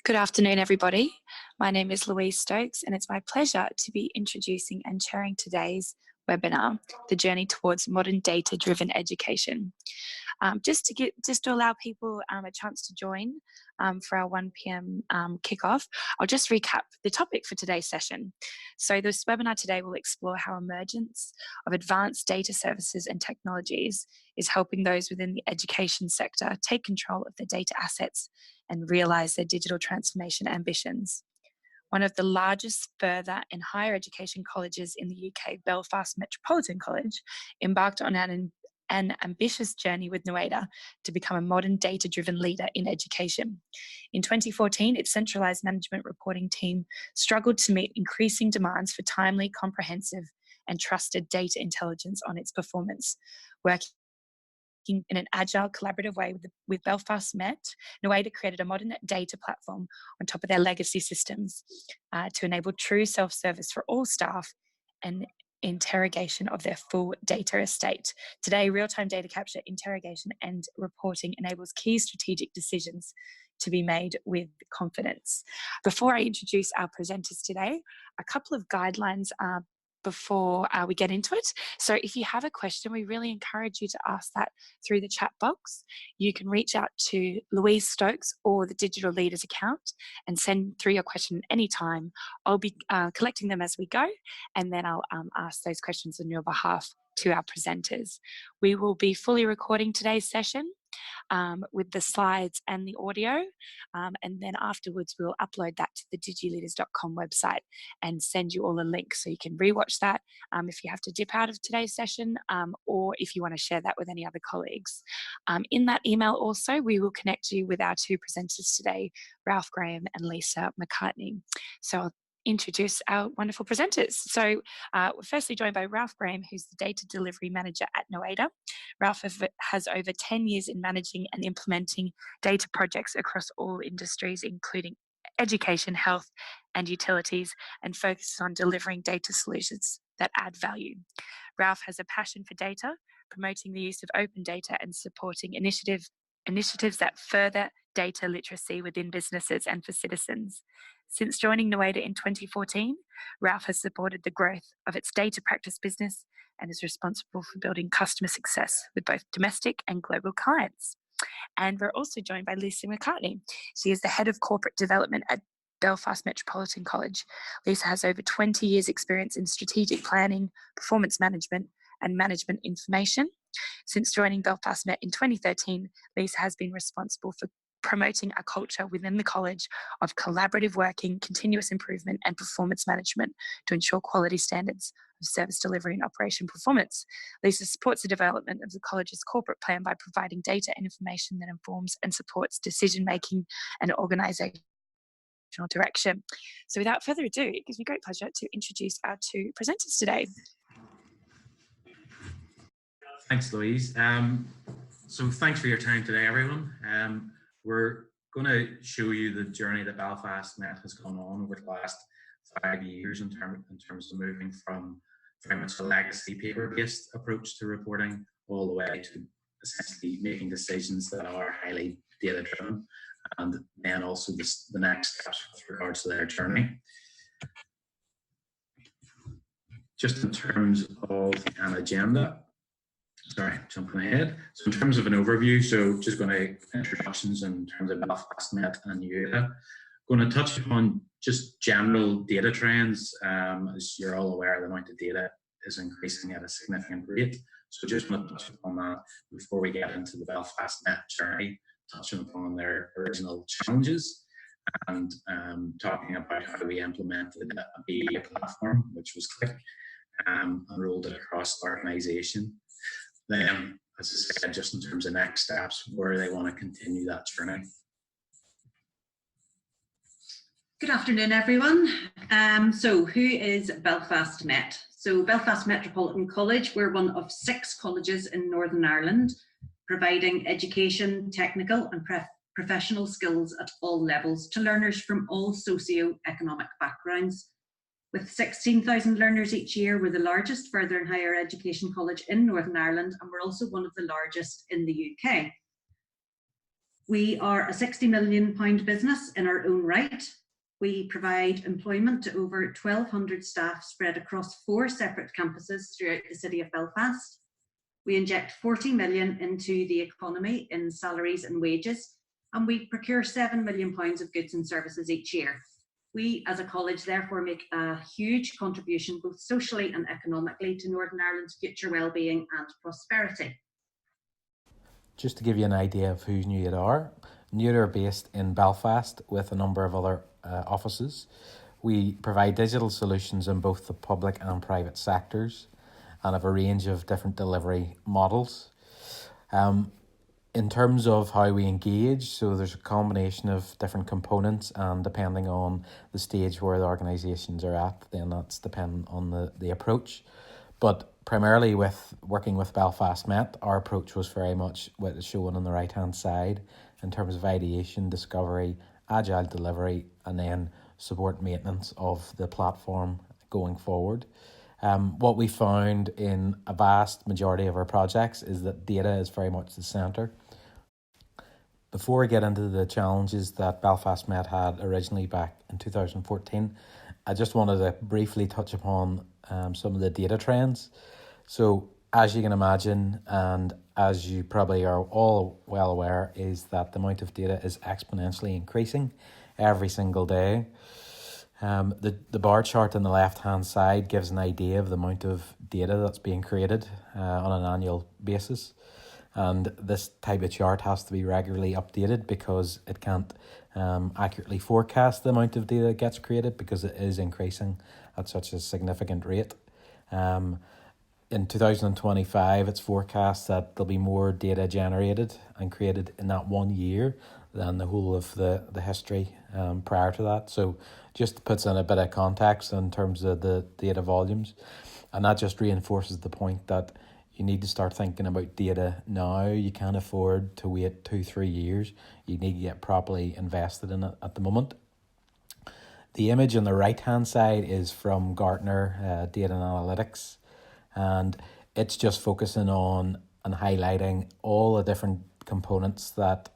Good afternoon, everybody. My name is Louise Stokes, and it's my pleasure to be introducing and chairing today's webinar, The Journey Towards Modern Data-Driven Education. Just to allow people a chance to join for our 1 p.m. kickoff, I'll just recap the topic for today's session. So this webinar today will explore how emergence of advanced data services and technologies is helping those within the education sector take control of their data assets and realise their digital transformation ambitions. One of the largest further and higher education colleges in the UK, Belfast Metropolitan College, embarked on an ambitious journey with Neueda to become a modern data-driven leader in education. In 2014, its centralised management reporting team struggled to meet increasing demands for timely, comprehensive and trusted data intelligence on its performance. Working in an agile, collaborative way with Belfast Met, Neueda created a modern data platform on top of their legacy systems to enable true self-service for all staff and interrogation of their full data estate. Today, real-time data capture, interrogation and reporting enables key strategic decisions to be made with confidence. Before I introduce our presenters today, a couple of guidelines before we get into it. So if you have a question, we really encourage you to ask that through the chat box. You can reach out to Louise Stokes or the Digital Leaders account and send through your question anytime. I'll be collecting them as we go, and then I'll ask those questions on your behalf to our presenters. We will be fully recording today's session with the slides and the audio, and then afterwards we'll upload that to the digileaders.com website and send you all a link so you can rewatch that if you have to dip out of today's session, or if you want to share that with any other colleagues. In that email also, we will connect you with our two presenters today, Ralph Graham and Lisa McCartney. So I'll introduce our wonderful presenters. So we're firstly joined by Ralph Graham, who's the Data Delivery Manager at Neueda. Ralph has over 10 years in managing and implementing data projects across all industries, including education, health and utilities, and focuses on delivering data solutions that add value. Ralph has a passion for data, promoting the use of open data and supporting initiatives that further data literacy within businesses and for citizens. Since joining Neueda in 2014, Ralph has supported the growth of its data practice business and is responsible for building customer success with both domestic and global clients. And we're also joined by Lisa McCartney. She is the Head of Corporate Development at Belfast Metropolitan College. Lisa has over 20 years experience in strategic planning, performance management and management information. Since joining Belfast Met in 2013, Lisa has been responsible for promoting a culture within the college of collaborative working, continuous improvement and performance management to ensure quality standards of service delivery and operation performance. Lisa supports the development of the college's corporate plan by providing data and information that informs and supports decision-making and organisational direction. So without further ado, it gives me great pleasure to introduce our two presenters today. Thanks, Louise. So thanks for your time today, everyone. We're going to show you the journey that Belfast Met has gone on over the last 5 years in terms of moving from very much a legacy paper-based approach to reporting all the way to essentially making decisions that are highly data-driven, and then also the next steps with regards to their journey. Just in terms of an agenda, sorry, jumping ahead. So in terms of an overview, so just going to introductions in terms of Belfast Met and Neueda. Going to touch upon just general data trends. As you're all aware, the amount of data is increasing at a significant rate. So just want to touch upon that before we get into the Belfast Met journey, touching upon their original challenges and talking about how we implemented a BA platform, which was Click, and rolled it across the organisation. Then, as I said, just in terms of next steps, where they want to continue that journey. Good afternoon, everyone. So who is Belfast Met? So Belfast Metropolitan College, we're one of 6 colleges in Northern Ireland, providing education, technical and professional skills at all levels to learners from all socio-economic backgrounds. With 16,000 learners each year, we're the largest further and higher education college in Northern Ireland, and we're also one of the largest in the UK. We are a £60 million business in our own right. We provide employment to over 1,200 staff spread across 4 separate campuses throughout the city of Belfast. We inject 40 million into the economy in salaries and wages, and we procure £7 million of goods and services each year. We, as a college, therefore make a huge contribution both socially and economically to Northern Ireland's future well-being and prosperity. Just to give you an idea of who Neueda are, Neueda are based in Belfast with a number of other offices. We provide digital solutions in both the public and private sectors and have a range of different delivery models. In terms of how we engage, so there's a combination of different components, and depending on the stage where the organisations are at, then that's dependent on the approach. But primarily with working with Belfast Met, our approach was very much what is shown on the right-hand side in terms of ideation, discovery, agile delivery, and then support maintenance of the platform going forward. What we found in a vast majority of our projects is that data is very much the centre. Before I get into the challenges that Belfast Met had originally back in 2014, I just wanted to briefly touch upon some of the data trends. So as you can imagine, and as you probably are all well aware, is that the amount of data is exponentially increasing every single day. The bar chart on the left-hand side gives an idea of the amount of data that's being created on an annual basis. And this type of chart has to be regularly updated because it can't accurately forecast the amount of data that gets created because it is increasing at such a significant rate. In 2025, it's forecast that there'll be more data generated and created in that 1 year than the whole of the history prior to that. So just puts in a bit of context in terms of the data volumes. And that just reinforces the point that you need to start thinking about data now. You can't afford to wait 2-3 years. You need to get properly invested in it at the moment. The image on the right-hand side is from Gartner Data and Analytics, and it's just focusing on and highlighting all the different components that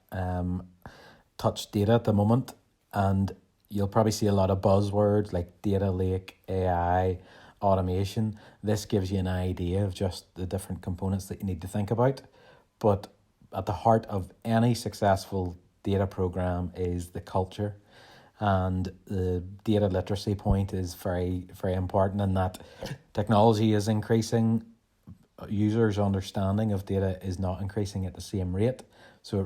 touch data at the moment. And you'll probably see a lot of buzzwords like data lake, AI, automation. This gives you an idea of just the different components that you need to think about. But at the heart of any successful data program is the culture. And the data literacy point is very, very important in that technology is increasing. Users' understanding of data is not increasing at the same rate. So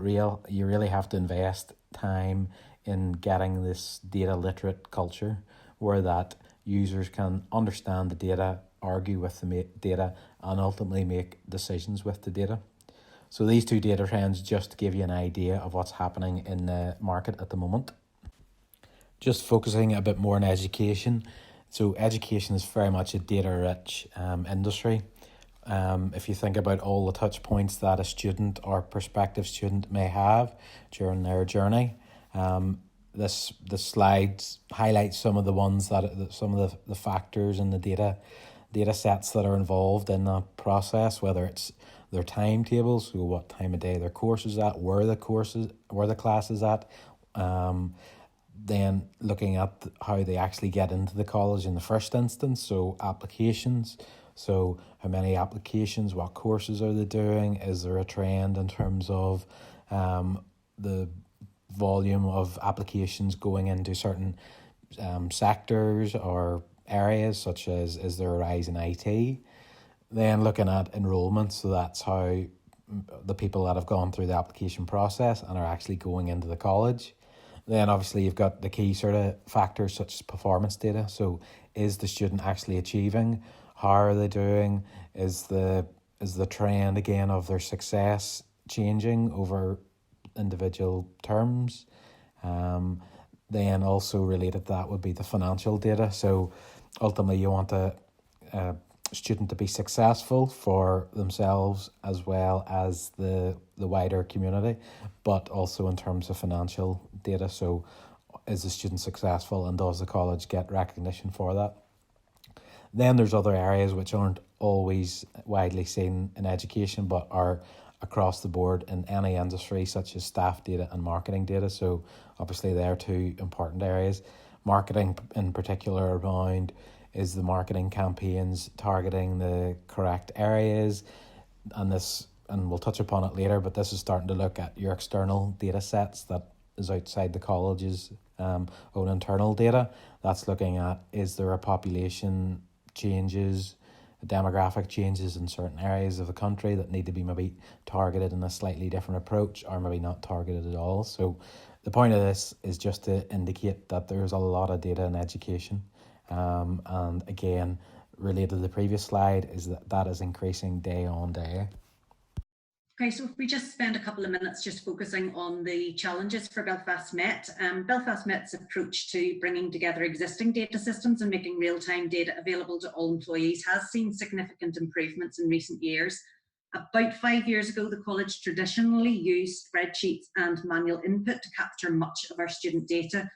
you really have to invest time in getting this data literate culture where that users can understand the data, argue with the data, and ultimately make decisions with the data. So these two data trends just to give you an idea of what's happening in the market at the moment. Just focusing a bit more on education. So education is very much a data-rich industry. If you think about all the touch points that a student or prospective student may have during their journey, this slides highlights some of the ones some of the factors and the data sets that are involved in that process, whether it's their timetables, so what time of day their course is at, where the class is at, then looking at how they actually get into the college in the first instance, so applications. So how many applications, what courses are they doing? Is there a trend in terms of the volume of applications going into certain sectors or areas, such as is there a rise in IT? Then looking at enrollment, so that's how the people that have gone through the application process and are actually going into the college. Then obviously you've got the key sort of factors such as performance data. So is the student actually achieving? How are they doing? Is the trend again of their success changing over individual terms? Then also related to that would be the financial data. So ultimately you want a student to be successful for themselves as well as the wider community, but also in terms of financial data. So is the student successful and does the college get recognition for that? Then there's other areas which aren't always widely seen in education but are across the board in any industry, such as staff data and marketing data. So obviously they're two important areas. Marketing in particular around, is the marketing campaigns targeting the correct areas? And we'll touch upon it later, but this is starting to look at your external data sets that is outside the college's own internal data. That's looking at, is there a population changes, demographic changes in certain areas of the country that need to be maybe targeted in a slightly different approach, or maybe not targeted at all. So the point of this is just to indicate that there's a lot of data in education. And again, related to the previous slide, is that is increasing day on day. Okay, so if we just spend a couple of minutes just focusing on the challenges for Belfast Met. Belfast Met's approach to bringing together existing data systems and making real-time data available to all employees has seen significant improvements in recent years. About 5 years ago, the college traditionally used spreadsheets and manual input to capture much of our student data.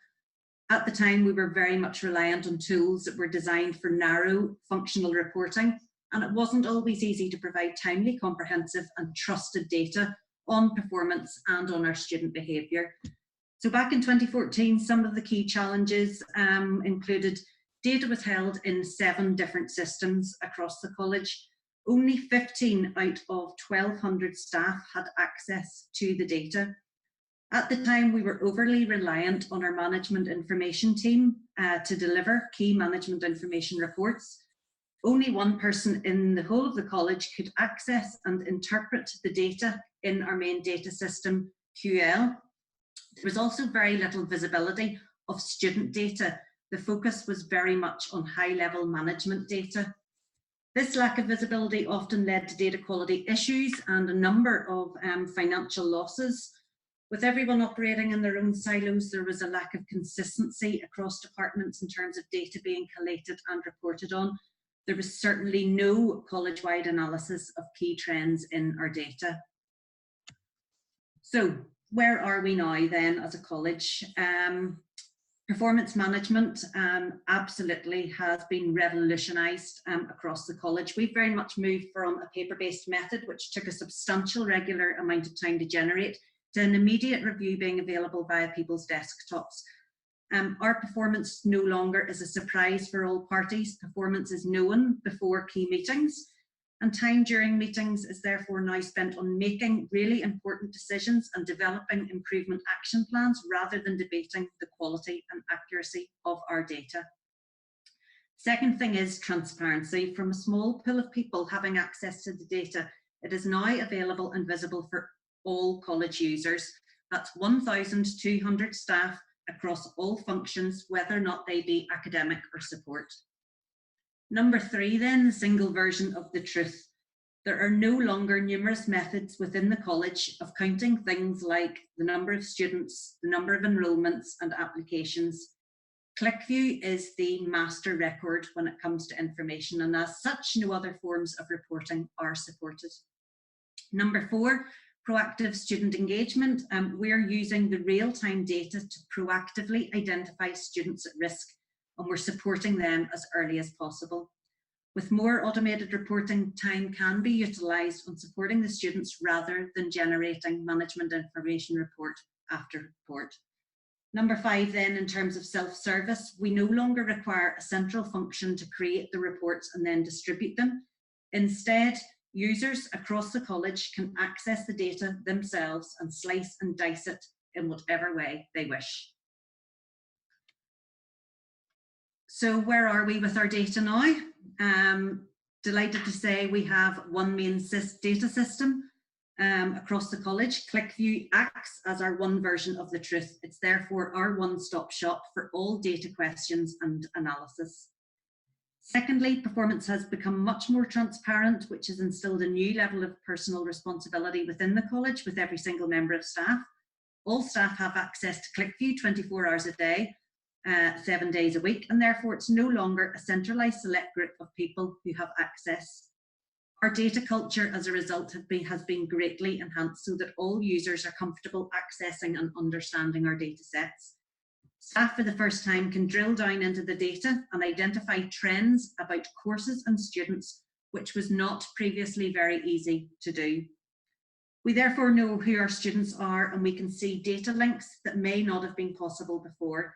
At the time, we were very much reliant on tools that were designed for narrow functional reporting, and it wasn't always easy to provide timely, comprehensive and trusted data on performance and on our student behaviour. So back in 2014, some of the key challenges included data was held in 7 different systems across the college. Only 15 out of 1,200 staff had access to the data. At the time, we were overly reliant on our management information team to deliver key management information reports. Only one person in the whole of the college could access and interpret the data in our main data system, QL. There was also very little visibility of student data. The focus was very much on high-level management data. This lack of visibility often led to data quality issues and a number of financial losses. With everyone operating in their own silos, there was a lack of consistency across departments in terms of data being collated and reported on. There was certainly no college-wide analysis of key trends in our data. So where are we now then as a college? Performance management absolutely has been revolutionised across the college. We've very much moved from a paper-based method, which took a substantial regular amount of time to generate, to an immediate review being available via people's desktops. Our performance no longer is a surprise for all parties. Performance is known before key meetings, and time during meetings is therefore now spent on making really important decisions and developing improvement action plans rather than debating the quality and accuracy of our data. Second thing is transparency. From a small pool of people having access to the data, it is now available and visible for all college users. That's 1,200 staff across all functions, whether or not they be academic or support. Number 3 then, the single version of the truth. There are no longer numerous methods within the college of counting things like the number of students, the number of enrolments and applications. ClickView is the master record when it comes to information, and as such, no other forms of reporting are supported. Number 4, proactive student engagement. We're using the real-time data to proactively identify students at risk, and we're supporting them as early as possible. With more automated reporting, time can be utilised on supporting the students rather than generating management information report after report. Number 5 then, in terms of self-service, we no longer require a central function to create the reports and then distribute them. Instead, users across the college can access the data themselves and slice and dice it in whatever way they wish. So where are we with our data now? Delighted to say we have one main data system across the college. ClickView acts as our one version of the truth. It's therefore our one-stop shop for all data questions and analysis. Secondly, performance has become much more transparent, which has instilled a new level of personal responsibility within the college with every single member of staff. All staff have access to ClickView 24 hours a day, 7 days a week, and therefore it's no longer a centralised select group of people who have access. Our data culture as a result has been greatly enhanced so that all users are comfortable accessing and understanding our data sets. Staff for the first time can drill down into the data and identify trends about courses and students, which was not previously very easy to do. We therefore know who our students are, and we can see data links that may not have been possible before.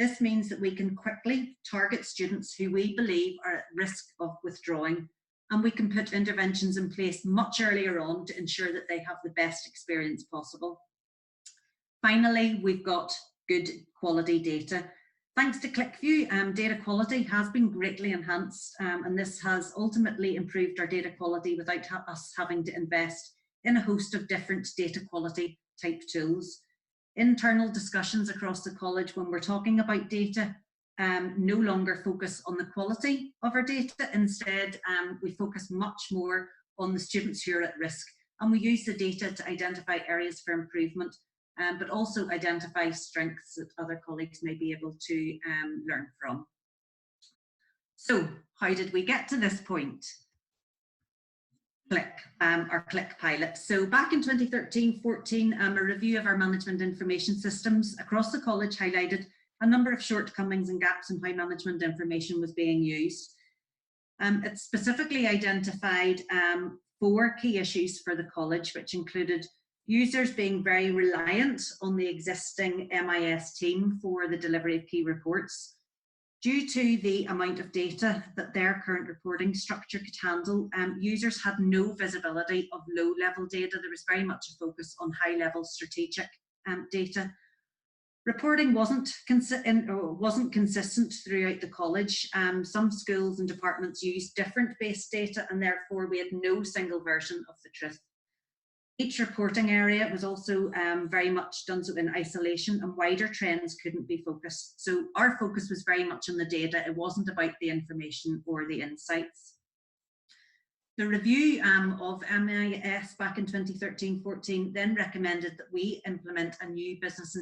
This means that we can quickly target students who we believe are at risk of withdrawing, and we can put interventions in place much earlier on to ensure that they have the best experience possible. Finally, we've got good quality data. Thanks to ClickView, data quality has been greatly enhanced, and this has ultimately improved our data quality without us having to invest in a host of different data quality type tools. Internal discussions across the college when we're talking about data no longer focus on the quality of our data. Instead, we focus much more on the students who are at risk, and we use the data to identify areas for improvement, but also identify strengths that other colleagues may be able to learn from. So how did we get to this point? Our Click pilot. So back in 2013-14, a review of our management information systems across the college highlighted a number of shortcomings and gaps in how management information was being used. It specifically identified 4 key issues for the college, which included users being very reliant on the existing MIS team for the delivery of key reports. Due to the amount of data that their current reporting structure could handle, users had no visibility of low-level data. There was very much a focus on high-level strategic data. Reporting wasn't consistent throughout the college. Some schools and departments used different base data, and therefore we had no single version of the truth. Each reporting area was also very much done so in isolation, and wider trends couldn't be focused. So our focus was very much on the data. It wasn't about the information or the insights. The review of MIS back in 2013-14 then recommended that we implement a new business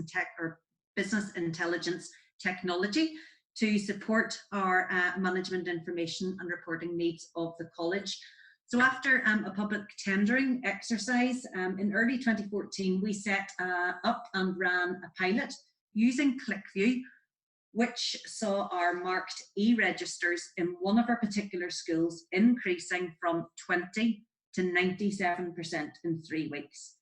intelligence technology to support our management information and reporting needs of the college. So after a public tendering exercise in early 2014, we set up and ran a pilot using ClickView, which saw our marked e-registers in one of our particular schools increasing from 20 to 97% in 3 weeks.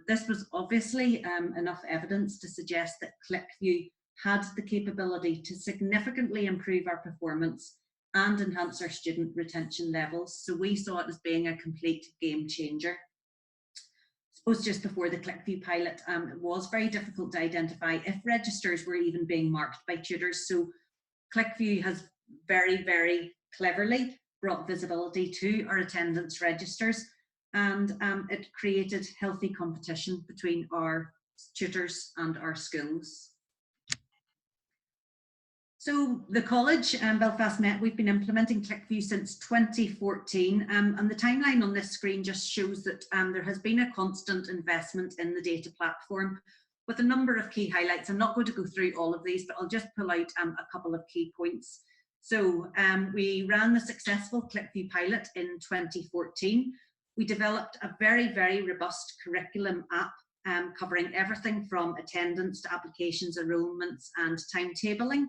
This was obviously enough evidence to suggest that ClickView had the capability to significantly improve our performance and enhance our student retention levels. So we saw it as being a complete game changer. I suppose just before the ClickView pilot, it was very difficult to identify if registers were even being marked by tutors. So ClickView has very, very cleverly brought visibility to our attendance registers, and it created healthy competition between our tutors and our schools. So the college, Belfast Met, we've been implementing ClickView since 2014, and the timeline on this screen just shows that there has been a constant investment in the data platform with a number of key highlights. I'm not going to go through all of these, but I'll just pull out a couple of key points. So we ran the successful ClickView pilot in 2014. We developed a very, very robust curriculum app covering everything from attendance to applications, enrollments and timetabling.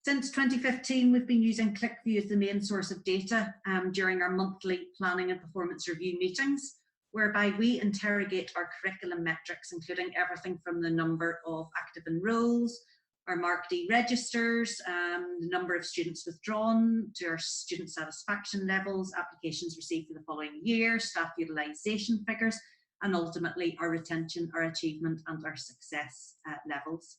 Since 2015, we've been using ClickView as the main source of data during our monthly planning and performance review meetings, whereby we interrogate our curriculum metrics, including everything from the number of active enrolls, our marked registers, the number of students withdrawn, to our student satisfaction levels, applications received for the following year, staff utilisation figures, and ultimately our retention, our achievement and our success levels.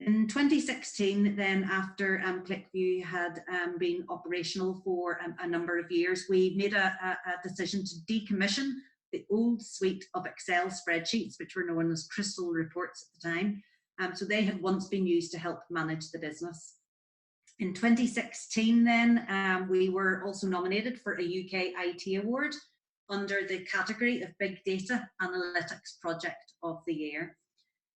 In 2016, then, after ClickView had been operational for a number of years, we made a decision to decommission the old suite of Excel spreadsheets, which were known as crystal reports at the time. So they had once been used to help manage the business. In 2016, then, we were also nominated for a UK IT award under the category of Big Data Analytics Project of the Year.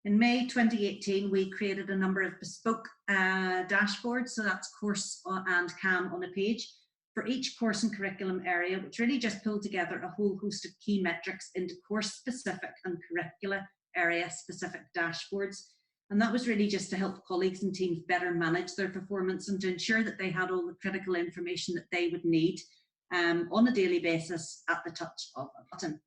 In May 2018, we created a number of bespoke dashboards, so that's course and CAM on a page, for each course and curriculum area, which really just pulled together a whole host of key metrics into course-specific and curricula area-specific dashboards. And that was really just to help colleagues and teams better manage their performance and to ensure that they had all the critical information that they would need on a daily basis at the touch of a button.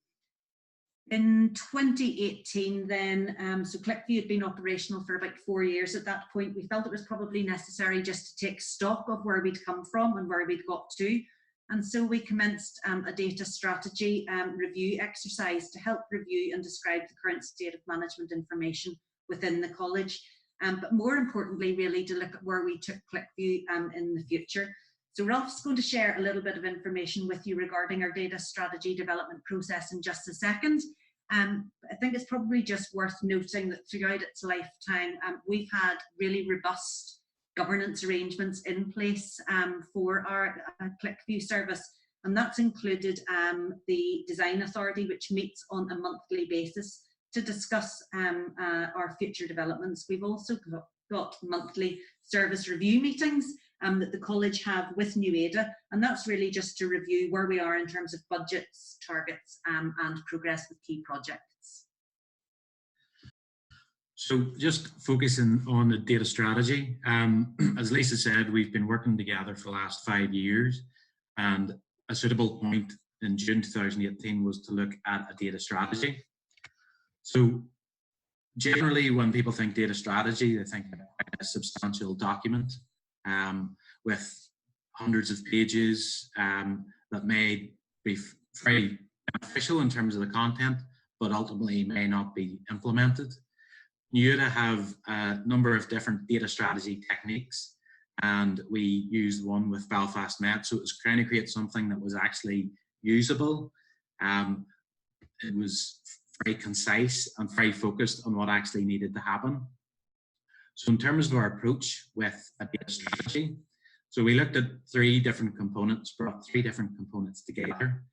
In 2018 then, so ClickView had been operational for about 4 years at that point. We felt it was probably necessary just to take stock of where we'd come from and where we'd got to. And so we commenced a data strategy review exercise to help review and describe the current state of management information within the college. But more importantly, really to look at where we took ClickView in the future. So Ralph's going to share a little bit of information with you regarding our data strategy development process in just a second. I think it's probably just worth noting that throughout its lifetime, we've had really robust governance arrangements in place for our ClickView service. And that's included the Design Authority, which meets on a monthly basis to discuss our future developments. We've also got monthly service review meetings that the college have with Neueda, and that's really just to review where we are in terms of budgets, targets, and progress with key projects. So just focusing on the data strategy, as Lisa said, we've been working together for the last 5 years, and a suitable point in June 2018 was to look at a data strategy. So generally when people think data strategy, they think of a substantial document with hundreds of pages that may be very beneficial in terms of the content, but ultimately may not be implemented. Neueda have a number of different data strategy techniques, and we used one with Belfast Met, so it was trying to create something that was actually usable. It was very concise and very focused on what actually needed to happen. So in terms of our approach with a data strategy, so we looked at 3 different components, brought 3 different components together.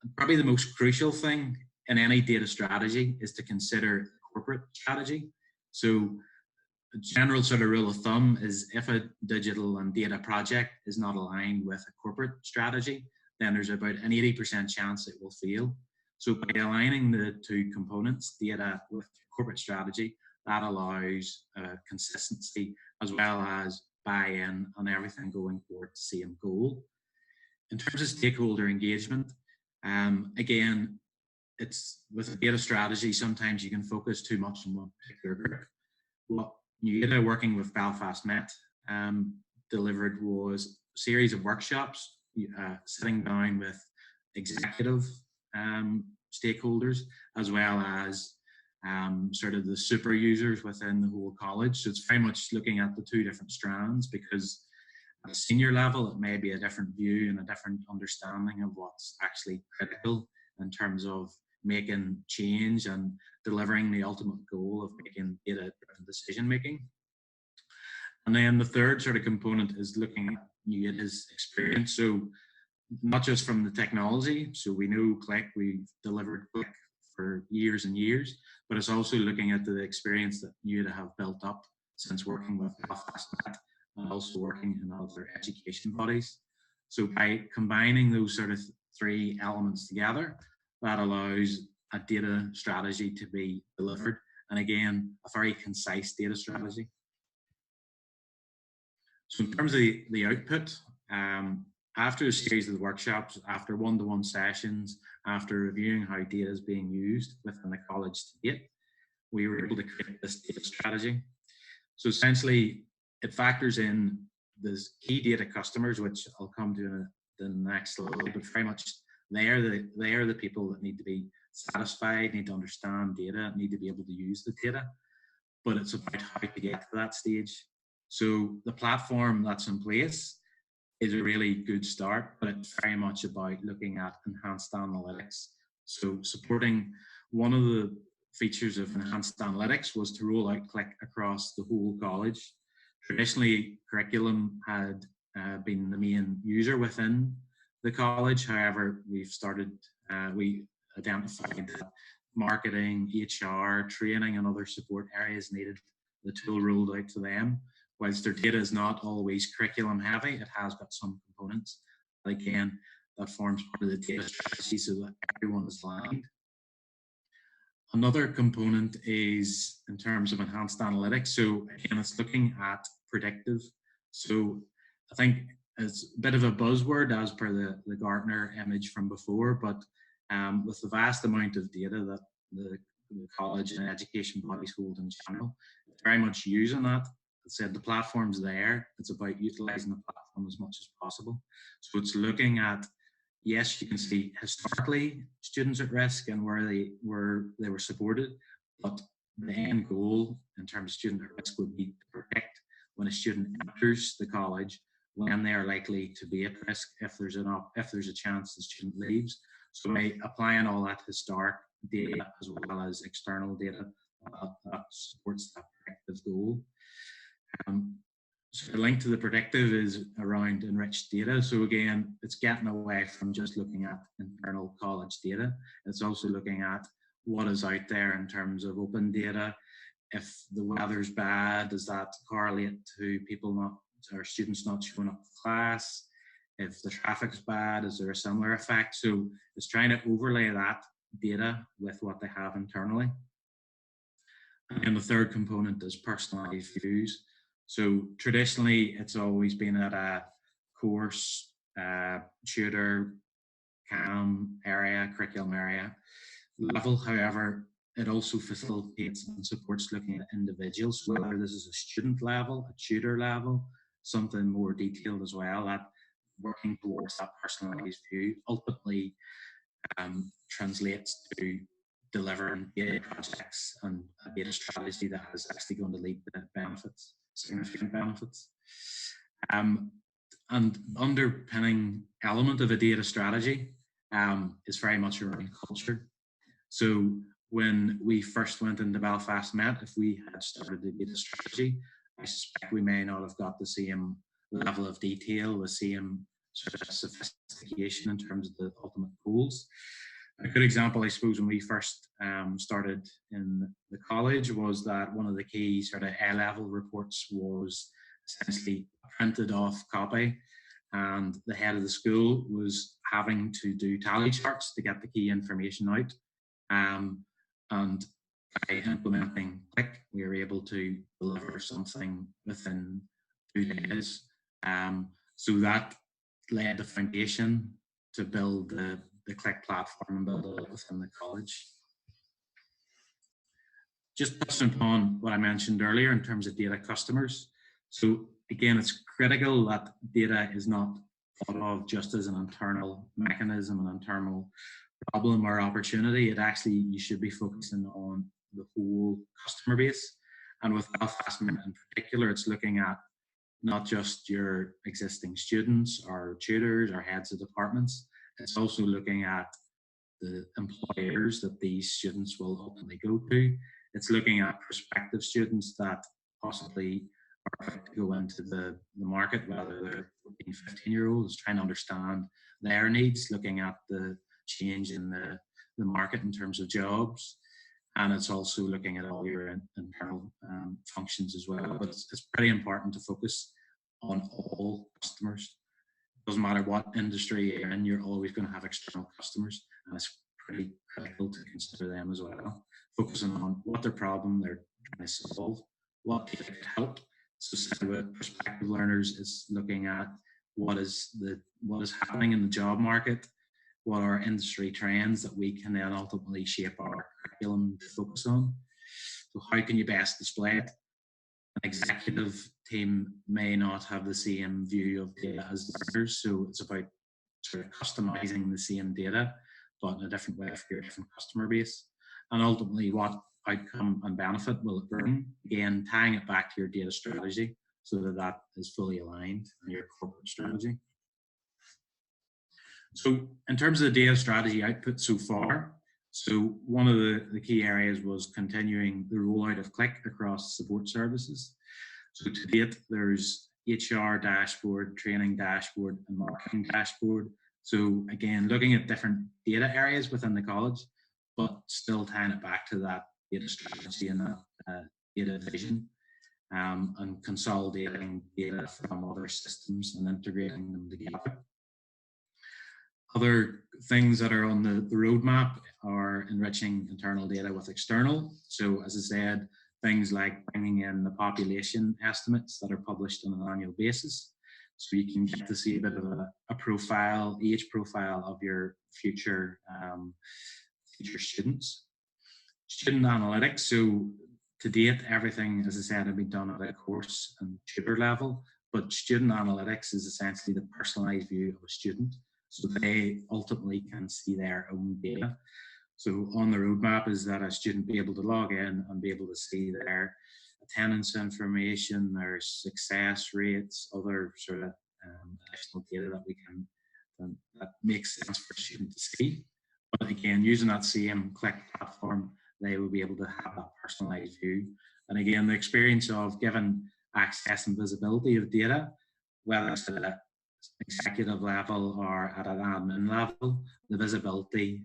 And probably the most crucial thing in any data strategy is to consider corporate strategy. So a general sort of rule of thumb is if a digital and data project is not aligned with a corporate strategy, then there's about an 80% chance it will fail. So by aligning the 2 components, data with corporate strategy, that allows consistency as well as buy-in on everything going toward the same goal. In terms of stakeholder engagement, again, it's with a data strategy, sometimes you can focus too much on one particular group. What Neueda, working with Belfast Met, delivered was a series of workshops, sitting down with executive stakeholders, as well as sort of the super users within the whole college. So it's very much looking at the 2 different strands, because at a senior level, it may be a different view and a different understanding of what's actually critical in terms of making change and delivering the ultimate goal of making data-driven decision making. And then the third sort of component is looking at Neueda's experience. So not just from the technology, so we know Click, we've delivered Click for years and years, but it's also looking at the experience that Neueda have built up since working with Belfast Met and also working in other education bodies. So by combining those sort of 3 elements together, that allows a data strategy to be delivered, and again, a very concise data strategy. So in terms of the output, after a series of workshops, after one-to-one sessions, after reviewing how data is being used within the college to date, we were able to create this data strategy. So essentially, it factors in the key data customers, which I'll come to in the next slide, but very much they are the people that need to be satisfied, need to understand data, need to be able to use the data, but it's about how to get to that stage. So the platform that's in place is a really good start, but it's very much about looking at enhanced analytics. So supporting one of the features of enhanced analytics was to roll out Click across the whole college. Traditionally, curriculum had been the main user within the college. However, we identified that marketing, HR, training, and other support areas needed the tool rolled out to them. Whilst their data is not always curriculum heavy, it has got some components. But again, that forms part of the data strategy so that everyone is aligned. Another component is in terms of enhanced analytics. So again, it's looking at predictive. So I think it's a bit of a buzzword as per the Gartner image from before, but with the vast amount of data that the college and education bodies hold in general, very much using that. I said the platform's there. It's about utilising the platform as much as possible. So it's looking at, yes, you can see historically students at risk and where they were supported, but the end goal in terms of student at risk would be to predict when a student enters the college when they are likely to be at risk if there's a chance the student leaves. So by applying all that historic data as well as external data that supports that predictive goal. So the link to the predictive is around enriched data. So again, it's getting away from just looking at internal college data. It's also looking at what is out there in terms of open data. If the weather's bad, does that correlate to people not, or students not showing up to class? If the traffic's bad, is there a similar effect? So it's trying to overlay that data with what they have internally. And the third component is personalized views. So traditionally, it's always been at a course, tutor, CAM area, curriculum area level. However, it also facilitates and supports looking at individuals, whether this is a student level, a tutor level, something more detailed as well, that working towards that personalized view ultimately translates to delivering data projects and a data strategy that is actually going to lead to benefits, significant benefits. And underpinning element of a data strategy is very much around culture. So when we first went into Belfast Met, if we had started the data strategy, I suspect we may not have got the same level of detail, the same sort of sophistication in terms of the ultimate goals. A good example, I suppose, when we first started in the college was that one of the key sort of A-level reports was essentially a printed off copy, and the head of the school was having to do tally charts to get the key information out. And by implementing Click, we were able to deliver something within 2 days. So that laid the foundation to build the Click platform and build it within the college. Just touching upon what I mentioned earlier in terms of data customers. So again, it's critical that data is not thought of just as an internal mechanism, an internal problem or opportunity. It actually, you should be focusing on the whole customer base. And with Belfast Met in particular, it's looking at not just your existing students or tutors or heads of departments. It's also looking at the employers that these students will ultimately go to. It's looking at prospective students that possibly are going to go into the market, whether they're 14, 15-year-olds, trying to understand their needs, looking at the change in the market in terms of jobs. And it's also looking at all your internal functions as well. But it's pretty important to focus on all customers. It doesn't matter what industry you're in, you're always going to have external customers. And it's pretty critical to consider them as well. Focusing on what their problem they're trying to solve, what they could help. So with prospective learners, it's looking at what is happening in the job market, what are industry trends that we can then ultimately shape our curriculum to focus on. So how can you best display it? An executive team may not have the same view of data as learners, so it's about sort of customizing the same data, but in a different way for your different customer base. And ultimately, what outcome and benefit will it bring? Again, tying it back to your data strategy so that that is fully aligned in your corporate strategy. So in terms of the data strategy output so far, so one of the key areas was continuing the rollout of Click across support services. So to date, there's HR dashboard, training dashboard, and marketing dashboard. So again, looking at different data areas within the college, but still tying it back to that data strategy and that data vision, and consolidating data from other systems and integrating them together. Other things that are on the roadmap are enriching internal data with external. So as I said, things like bringing in the population estimates that are published on an annual basis. so you can get to see a bit of a profile, age profile of your future future students. Student analytics. So to date, everything, as I said, had been done at a course and tutor level, but student analytics is essentially the personalized view of a student. So they ultimately can see their own data. So on the roadmap is that a student be able to log in and be able to see their attendance information, their success rates, other sort of additional data that we can that makes sense for a student to see. But again, using that same Click platform, they will be able to have that personalized view. And again, the experience of given access and visibility of data, whether it's at an executive level or at an admin level, the visibility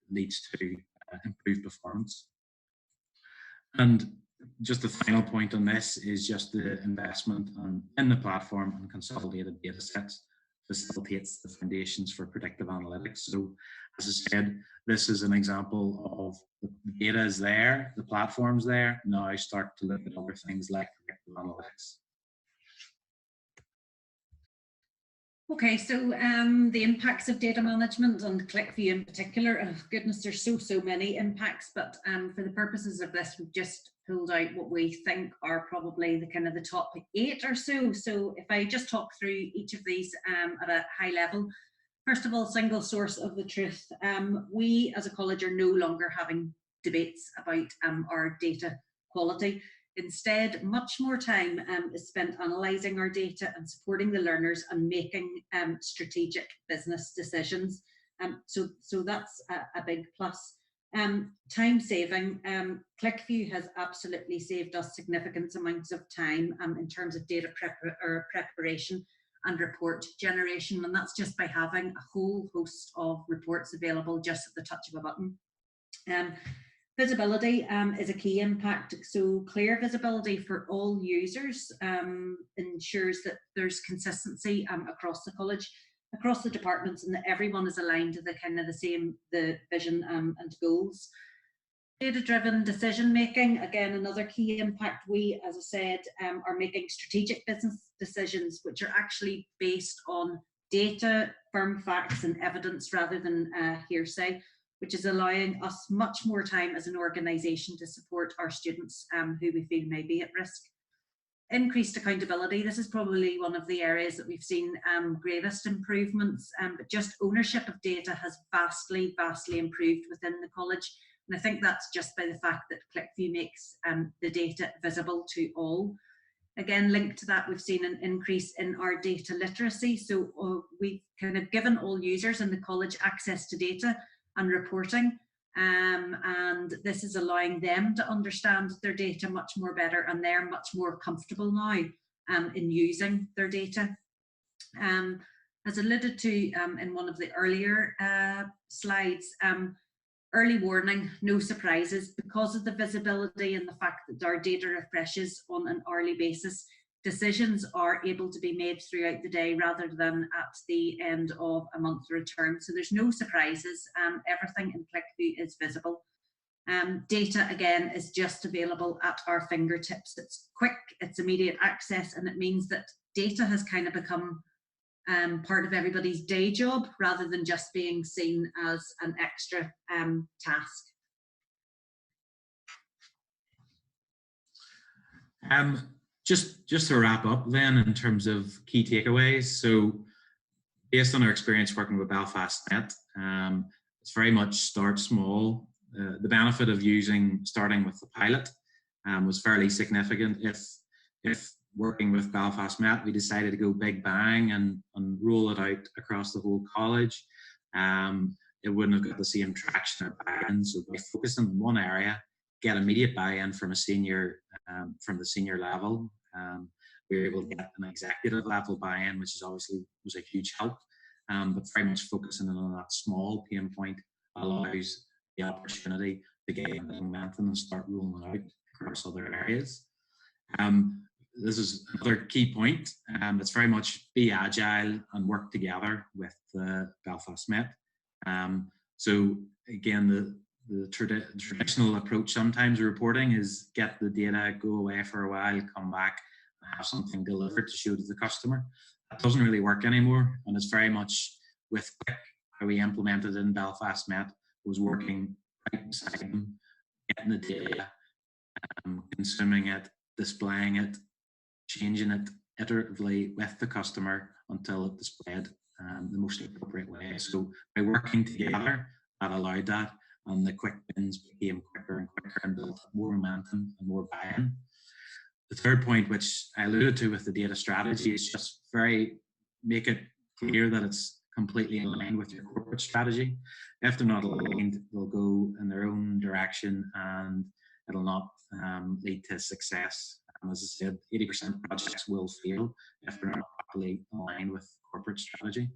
leads to improved performance. And just the final point on this is just the investment in the platform and consolidated data sets facilitates the foundations for predictive analytics. So as I said, this is an example of the data is there, the platform's there, now I start to look at other things like predictive analytics. Okay, so the impacts of data management and ClickView in particular, oh goodness, there's so many impacts, but for the purposes of this, we've just pulled out what we think are probably the kind of the top 8 or so. So if I just talk through each of these at a high level, first of all, single source of the truth. We as a college are no longer having debates about our data quality. Instead, much more time is spent analysing our data and supporting the learners and making strategic business decisions. So that's a big plus. Time saving. ClickView has absolutely saved us significant amounts of time in terms of data preparation and report generation, and that's just by having a whole host of reports available just at the touch of a button. Visibility is a key impact. So clear visibility for all users ensures that there's consistency across the college, across the departments, and that everyone is aligned to the kind of the vision and goals. Data-driven decision making, again, another key impact. We, as I said, are making strategic business decisions which are actually based on data, firm facts and evidence rather than hearsay, which is allowing us much more time as an organisation to support our students who we feel may be at risk. Increased accountability. This is probably one of the areas that we've seen greatest improvements, but just ownership of data has vastly improved within the college. And I think that's just by the fact that ClickView makes the data visible to all. Again, linked to that, we've seen an increase in our data literacy. So we've kind of given all users in the college access to data and reporting. And this is allowing them to understand their data much more better, and they're much more comfortable now in using their data. As alluded to in one of the earlier slides, early warning, no surprises. Because of the visibility and the fact that our data refreshes on an hourly basis, decisions are able to be made throughout the day rather than at the end of a month or a term. So there's no surprises. Everything in ClickView is visible. Data, again, is just available at our fingertips. It's quick, it's immediate access, and it means that data has kind of become part of everybody's day job rather than just being seen as an extra task. Just to wrap up then in terms of key takeaways. So based on our experience working with Belfast Met, it's very much start small. The benefit of starting with the pilot was fairly significant. If working with Belfast Met, we decided to go big bang and roll it out across the whole college, it wouldn't have got the same traction or buy-in. So by focusing on one area, get immediate buy-in from a senior, from the senior level. We were able to get an executive level buy-in, which is obviously was a huge help. But very much focusing on that small pain point allows the opportunity to get momentum and start rolling out across other areas. This is another key point. It's very much be agile and work together with the Belfast Met. So again, the traditional approach sometimes reporting is get the data, go away for a while, come back, and have something delivered to show to the customer. that doesn't really work anymore, and it's very much with Click, how we implemented in Belfast Met, was working right beside them, getting the data, consuming it, displaying it, changing it iteratively with the customer until it displayed the most appropriate way. So by working together, that allowed that, and the quick wins became quicker and quicker and built more momentum and more buy-in. The third point, which I alluded to with the data strategy, is just make it clear that it's completely aligned with your corporate strategy. If they're not aligned, they'll go in their own direction and it'll not lead to success. As I said, 80% of projects will fail if they're not properly aligned with corporate strategy.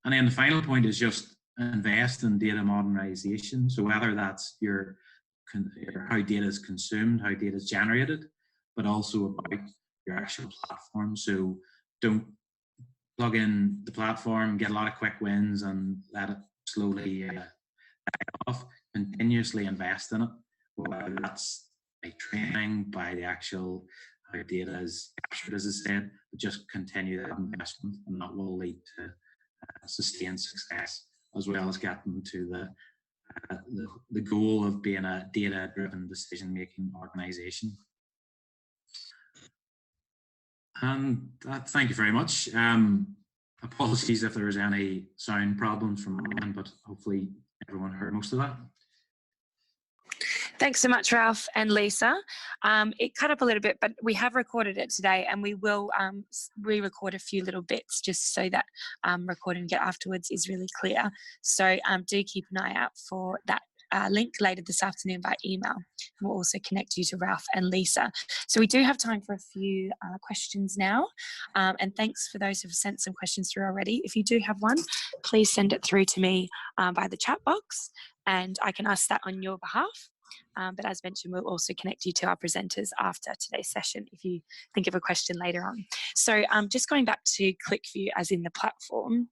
And then the final point is just invest in data modernization. So whether that's how data is consumed, how data is generated, but also about your actual platform. So don't plug in the platform, get a lot of quick wins and let it slowly die off. Continuously invest in it, whether that's by training, by the actual how data is captured, as I said, but just continue that investment, and that will lead to sustained success, as well as getting to the goal of being a data-driven decision-making organisation. And thank you very much. Apologies if there was any sound problems from my end, but hopefully everyone heard most of that. Thanks so much, Ralph and Lisa. It cut up a little bit, but we have recorded it today, and we will re-record a few little bits just so that recording it afterwards is really clear. So do keep an eye out for that link later this afternoon by email. We'll also connect you to Ralph and Lisa. So we do have time for a few questions now. And thanks for those who've sent some questions through already. If you do have one, please send it through to me by the chat box, and I can ask that on your behalf. But as mentioned, we'll also connect you to our presenters after today's session if you think of a question later on. So just going back to ClickView as in the platform,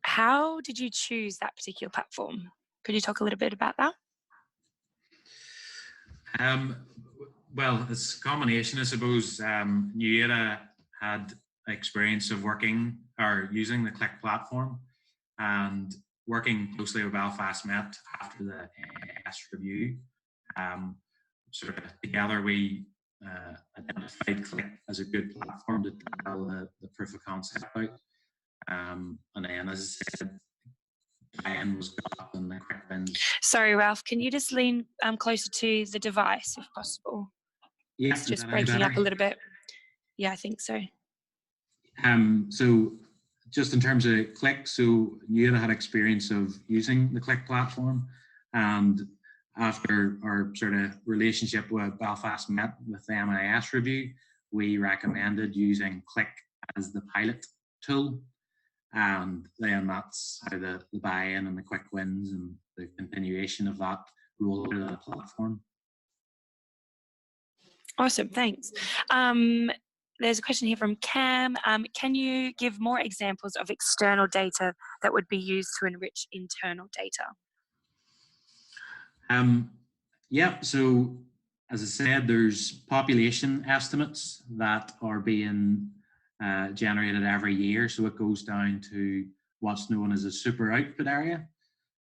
how did you choose that particular platform? Could you talk a little bit about that? Well, it's a combination, I suppose. Neueda had experience of working or using the Click platform, and working closely with Belfast Met after the AS review. Sort of together we identified Click as a good platform to tell the proof of concept out. And then, as I said, buy-in was got and the quick wins. Sorry, Ralph, can you just lean closer to the device if possible? Yeah, it's just breaking up a little bit. Yeah, I think so. So just in terms of Click, so Neueda had experience of using the Click platform, and after our sort of relationship with Belfast Met with the MIS review, we recommended using Click as the pilot tool, and then that's how the buy-in and the quick wins and the continuation of that roll out of the platform. Awesome, thanks. There's a question here from Cam. Can you give more examples of external data that would be used to enrich internal data? Yeah, so as I said, there's population estimates that are being generated every year. So it goes down to what's known as a super output area.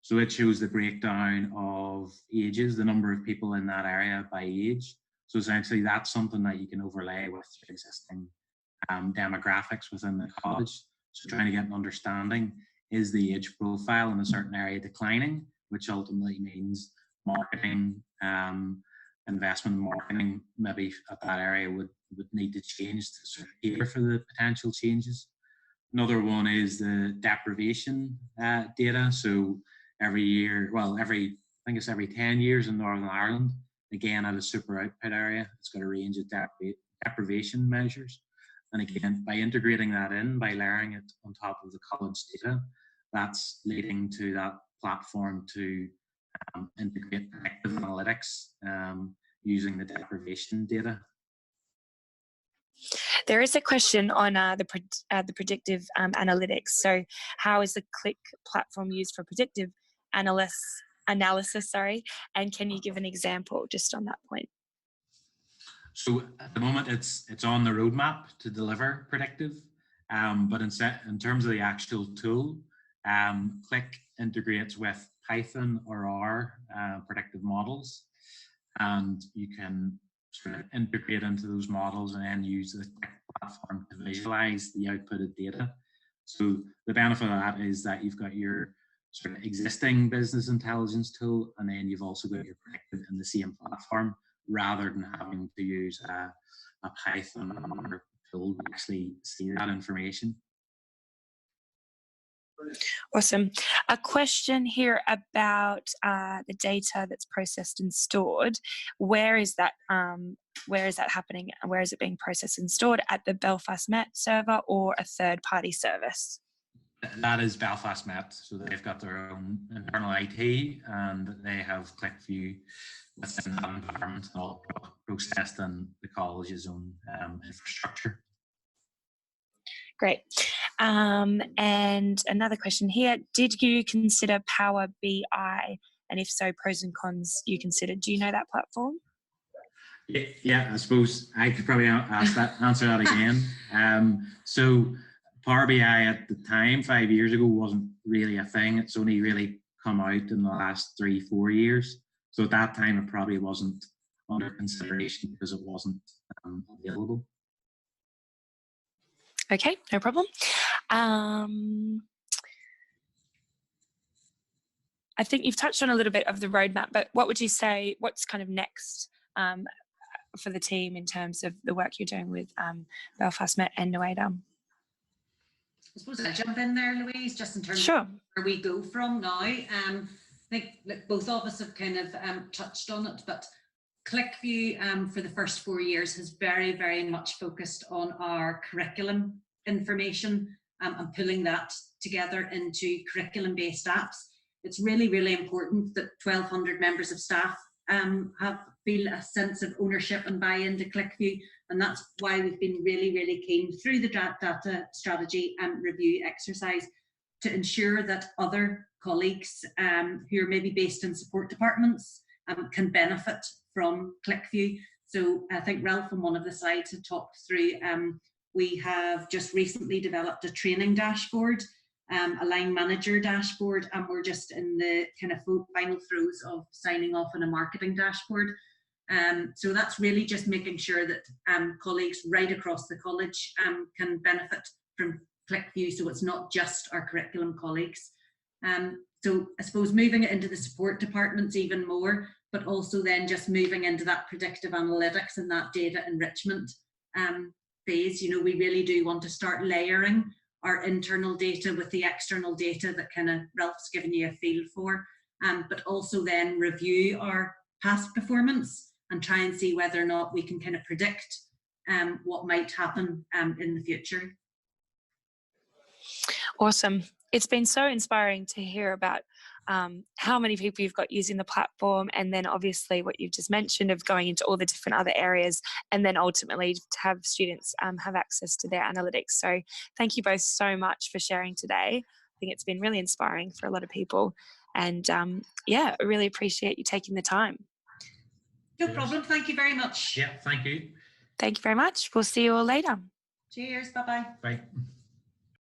So it shows the breakdown of ages, the number of people in that area by age. So essentially that's something that you can overlay with existing demographics within the college. So trying to get an understanding, is the age profile in a certain area declining, which ultimately means marketing, investment in marketing maybe at that area would need to change to sort of cater for the potential changes. Another one is the deprivation data. So every year, well, I think it's every 10 years in Northern Ireland, again at a super output area, it's got a range of deprivation measures. And again, by integrating that in, by layering it on top of the college data, that's leading to that platform to integrate predictive analytics using the deprivation data. There is a question on the predictive analytics. So how is the Click platform used for predictive analysis, and can you give an example just on that point? So at the moment, it's on the roadmap to deliver predictive, but in terms of the actual tool, Click integrates with Python or R predictive models, and you can sort of integrate into those models and then use the Click platform to visualize the outputted data. So the benefit of that is that you've got your sort of existing business intelligence tool, and then you've also got your predictive in the same platform, rather than having to use a Python or tool to actually see that information. Awesome. A question here about the data that's processed and stored. Where is that happening? Where is it being processed and stored? At the Belfast Met server or a third-party service? That is Belfast Met. So they've got their own internal IT, and they have ClickView within that environment, all processed in the college's own infrastructure. Great. And another question here, did you consider Power BI? And if so, pros and cons you considered. Do you know that platform? Yeah, I suppose I could probably answer that again. So Power BI at the time, 5 years ago, wasn't really a thing. It's only really come out in the last 3-4 years. So at that time, it probably wasn't under consideration because it wasn't available. Okay, no problem. I think you've touched on a little bit of the roadmap, but what would you say, what's kind of next for the team in terms of the work you're doing with Belfast Met and Neueda? I suppose I'll jump in there, Louise, just in terms Sure. of where we go from now. I think both of us have kind of touched on it, but ClickView for the first 4 years has very, very much focused on our curriculum information and pulling that together into curriculum-based apps. It's really, really important that 1,200 members of staff feel a sense of ownership and buy-in to ClickView, and that's why we've been really, really keen through the data strategy and review exercise to ensure that other colleagues who are maybe based in support departments can benefit from ClickView. So I think Ralph on one of the slides had talked through, we have just recently developed a training dashboard, a line manager dashboard, and we're just in the kind of final throes of signing off on a marketing dashboard. So that's really just making sure that colleagues right across the college can benefit from ClickView, so it's not just our curriculum colleagues. So I suppose moving it into the support departments even more, but also then just moving into that predictive analytics and that data enrichment phase. You know, we really do want to start layering our internal data with the external data that kind of Ralph's given you a feel for, but also then review our past performance and try and see whether or not we can kind of predict what might happen in the future. Awesome. It's been so inspiring to hear about how many people you've got using the platform, and then obviously what you've just mentioned of going into all the different other areas, and then ultimately to have students have access to their analytics. So thank you both so much for sharing today. I think it's been really inspiring for a lot of people, and yeah, I really appreciate you taking the time. No problem. Thank you very much. Yeah, thank you. Thank you very much. We'll see you all later. Cheers. Bye-bye. Bye.